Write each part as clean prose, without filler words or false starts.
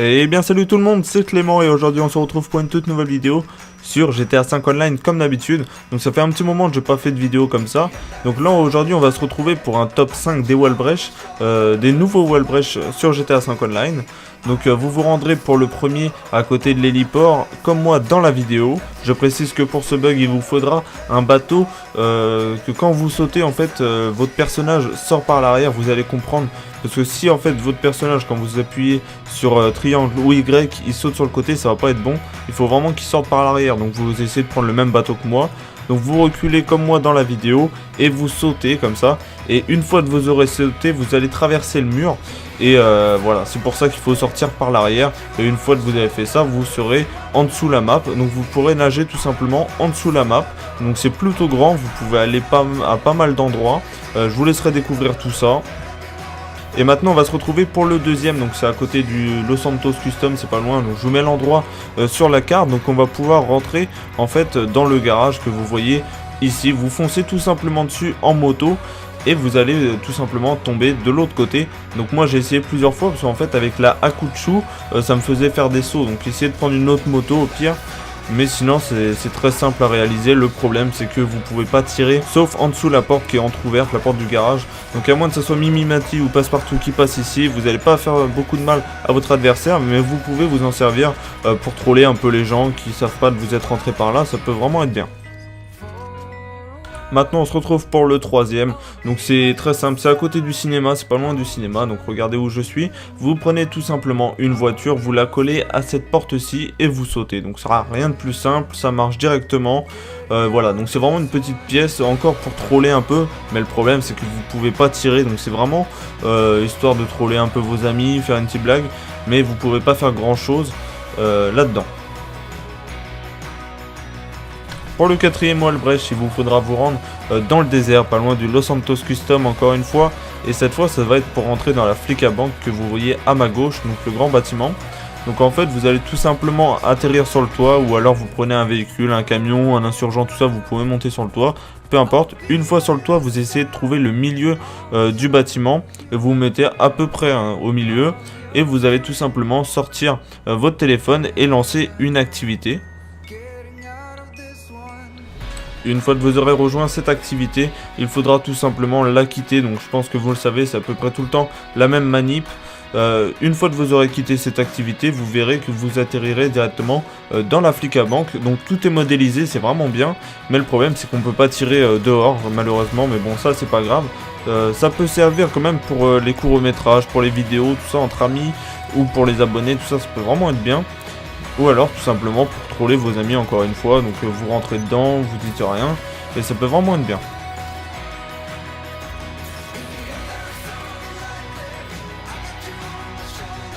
Eh bien salut tout le monde, c'est Clément et aujourd'hui on se retrouve pour une toute nouvelle vidéo sur GTA 5 Online comme d'habitude. Donc ça fait un petit moment que j'ai pas fait de vidéo comme ça. Donc là aujourd'hui on va se retrouver pour un top 5 des wall breach, des nouveaux wall breach sur GTA 5 Online. Donc vous vous rendrez pour le premier à côté de l'héliport comme moi dans la vidéo. Je précise que pour ce bug il vous faudra un bateau que quand vous sautez en fait votre personnage sort par l'arrière, vous allez comprendre. Parce que si en fait votre personnage quand vous appuyez sur triangle ou Y il saute sur le côté, ça va pas être bon. Il faut vraiment qu'il sorte par l'arrière, donc vous essayez de prendre le même bateau que moi. Donc vous reculez comme moi dans la vidéo et vous sautez comme ça. Et une fois que vous aurez sauté, vous allez traverser le mur. Et voilà, c'est pour ça qu'il faut sortir par l'arrière. Et une fois que vous avez fait ça, vous serez en dessous la map. Donc vous pourrez nager tout simplement en dessous la map. Donc c'est plutôt grand, vous pouvez aller à pas mal d'endroits. Je vous laisserai découvrir tout ça. Et maintenant on va se retrouver pour le deuxième, donc c'est à côté du Los Santos Custom, c'est pas loin, donc je vous mets l'endroit sur la carte. Donc on va pouvoir rentrer en fait dans le garage que vous voyez ici. Vous foncez tout simplement dessus en moto et vous allez tout simplement tomber de l'autre côté. Donc moi j'ai essayé plusieurs fois parce qu'en fait avec la Hakuchu ça me faisait faire des sauts, donc essayez de prendre une autre moto au pire. Mais sinon c'est très simple à réaliser. Le problème c'est que vous pouvez pas tirer sauf en dessous la porte qui est entrouverte, la porte du garage. Donc à moins que ce soit Mimimati ou Passepartout qui passe ici, vous n'allez pas faire beaucoup de mal à votre adversaire. Mais vous pouvez vous en servir pour troller un peu les gens qui savent pas de vous être rentrés par là. Ça peut vraiment être bien. Maintenant on se retrouve pour le troisième, donc c'est très simple, c'est à côté du cinéma, c'est pas loin du cinéma, donc regardez où je suis. Vous prenez tout simplement une voiture, vous la collez à cette porte-ci et vous sautez. Donc ça sera rien de plus simple, ça marche directement. Voilà, donc c'est vraiment une petite pièce encore pour troller un peu, mais le problème c'est que vous pouvez pas tirer, donc c'est vraiment histoire de troller un peu vos amis, faire une petite blague, mais vous pouvez pas faire grand chose là-dedans. Pour le quatrième wall breach, il vous faudra vous rendre dans le désert, pas loin du Los Santos Custom encore une fois. Et cette fois, ça va être pour rentrer dans la Flicka Bank que vous voyez à ma gauche, donc le grand bâtiment. Donc en fait, vous allez tout simplement atterrir sur le toit ou alors vous prenez un véhicule, un camion, un insurgent, tout ça, vous pouvez monter sur le toit. Peu importe, une fois sur le toit, vous essayez de trouver le milieu du bâtiment et vous vous mettez à peu près au milieu. Et vous allez tout simplement sortir votre téléphone et lancer une activité. Une fois que vous aurez rejoint cette activité, il faudra tout simplement la quitter. Donc je pense que vous le savez, c'est à peu près tout le temps la même manip. Une fois que vous aurez quitté cette activité, vous verrez que vous atterrirez directement dans la Flicka Bank. Donc tout est modélisé, c'est vraiment bien. Mais le problème c'est qu'on peut pas tirer dehors malheureusement. Mais bon, ça c'est pas grave. Ça peut servir quand même pour les courts-métrages, pour les vidéos, tout ça entre amis ou pour les abonnés, tout ça, ça peut vraiment être bien. Ou alors tout simplement pour troller vos amis encore une fois, donc vous rentrez dedans, vous dites rien, et ça peut vraiment être bien.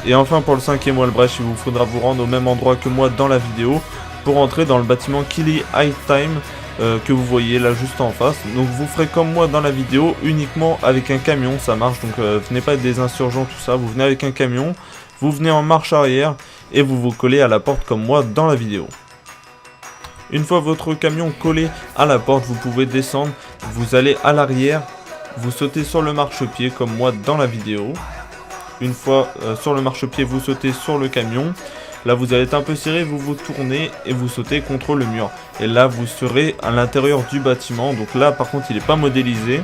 Et enfin pour le cinquième wall breach, il vous faudra vous rendre au même endroit que moi dans la vidéo, pour entrer dans le bâtiment Killy High Time, que vous voyez là juste en face. Donc vous ferez comme moi dans la vidéo, uniquement avec un camion, ça marche, donc venez pas être des insurgents tout ça, vous venez avec un camion, vous venez en marche arrière, et vous vous collez à la porte comme moi dans la vidéo. Une fois votre camion collé à la porte, vous pouvez descendre, vous allez à l'arrière, vous sautez sur le marchepied comme moi dans la vidéo. Une fois sur le marchepied, vous sautez sur le camion. Là vous allez être un peu serré, vous vous tournez et vous sautez contre le mur. Et là vous serez à l'intérieur du bâtiment, donc là par contre il n'est pas modélisé.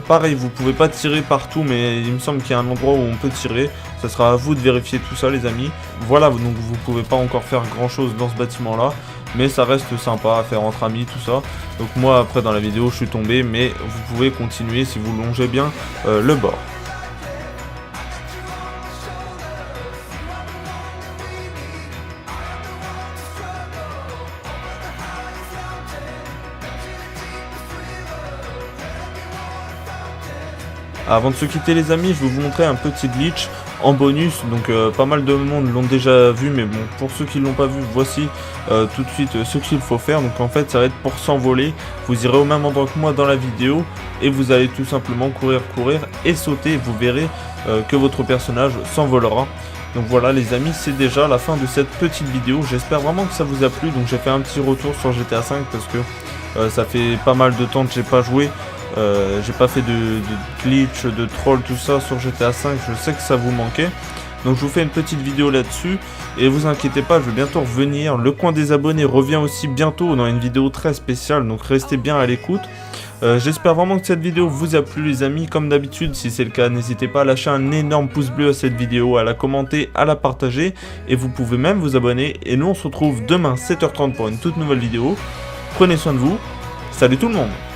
Pareil, vous pouvez pas tirer partout, mais il me semble qu'il y a un endroit où on peut tirer. Ça sera à vous de vérifier tout ça les amis. Voilà, donc vous pouvez pas encore faire grand chose dans ce bâtiment là, mais ça reste sympa à faire entre amis tout ça. Donc moi après dans la vidéo je suis tombé, mais vous pouvez continuer si vous longez bien le bord. Avant de se quitter les amis, je vais vous montrer un petit glitch en bonus. Donc pas mal de monde l'ont déjà vu, mais bon, pour ceux qui ne l'ont pas vu, voici tout de suite ce qu'il faut faire. Donc en fait ça va être pour s'envoler. Vous irez au même endroit que moi dans la vidéo et vous allez tout simplement courir et sauter. Vous verrez que votre personnage s'envolera. Donc voilà les amis, c'est déjà la fin de cette petite vidéo. J'espère vraiment que ça vous a plu. Donc j'ai fait un petit retour sur GTA 5 parce que Ça fait pas mal de temps que j'ai pas joué. J'ai pas fait de glitch, de troll, tout ça sur GTA 5. Je sais que ça vous manquait. Donc je vous fais une petite vidéo là-dessus. Et vous inquiétez pas, je vais bientôt revenir. Le coin des abonnés revient aussi bientôt dans une vidéo très spéciale. Donc restez bien à l'écoute. J'espère vraiment que cette vidéo vous a plu les amis. Comme d'habitude, si c'est le cas, n'hésitez pas à lâcher un énorme pouce bleu à cette vidéo, à la commenter, à la partager. Et vous pouvez même vous abonner. Et nous on se retrouve demain 7h30 pour une toute nouvelle vidéo. Prenez soin de vous. Salut tout le monde!